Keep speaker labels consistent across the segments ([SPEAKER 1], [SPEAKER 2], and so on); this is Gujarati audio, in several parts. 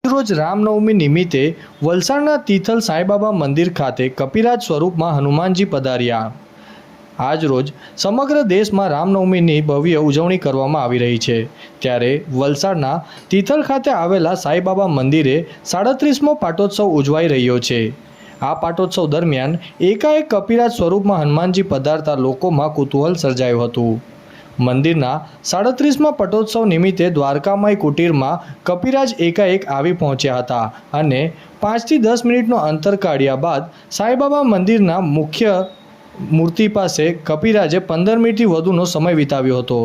[SPEAKER 1] રોજ રામનવમી નિમિત્તે વલસાડના તિથલ સાંઈબાબા મંદિર ખાતે કપિરાજ સ્વરૂપમાં હનુમાનજી પધાર્યા। આજ રોજ સમગ્ર દેશમાં રામનવમીની ભવ્ય ઉજવણી કરવામાં આવી રહી છે, ત્યારે વલસાડના તિથલ ખાતે આવેલા સાંઈબાબા મંદિરે 37મો પાટોત્સવ ઉજવાઈ રહ્યો છે। આ પાટોત્સવ દરમિયાન એકાએક કપિરાજ સ્વરૂપમાં હનુમાનજી પધારતા લોકોમાં કુતૂહલ સર્જાયું હતું। મંદિરના 37મા પટોત્સવ નિમિત્તે દ્વારકામાઈ કુટીરમાં કપિરાજ એકાએક આવી પહોંચ્યા હતા અને 5 થી 10 મિનિટનો અંતર કાઢ્યા બાદ સાંઈબાબા મંદિરના મુખ્ય મૂર્તિ પાસે કપિરાજે 15 મિનિટથી વધુનો સમય વિતાવ્યો હતો।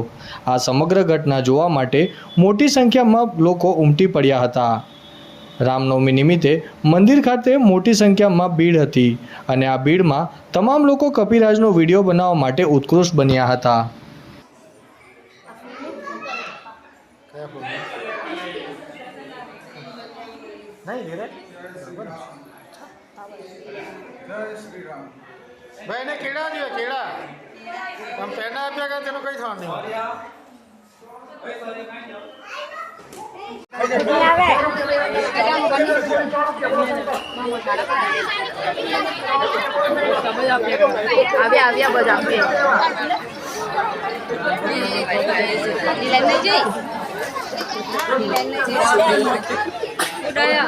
[SPEAKER 1] આ સમગ્ર ઘટના જોવા માટે મોટી સંખ્યામાં લોકો ઉમટી પડ્યા હતા। રામનવમી નિમિત્તે મંદિર ખાતે મોટી સંખ્યામાં ભીડ હતી અને આ ભીડમાં તમામ લોકો કપિરાજનો વિડીયો બનાવવા માટે ઉત્કૃષ્ટ બન્યા હતા।
[SPEAKER 2] भाई ने केड़ा दियो केड़ा हम पहना आप्या का तेनो कई थान नहीं
[SPEAKER 3] आवे आव्या बजा पे लाइन में जई उड़ाया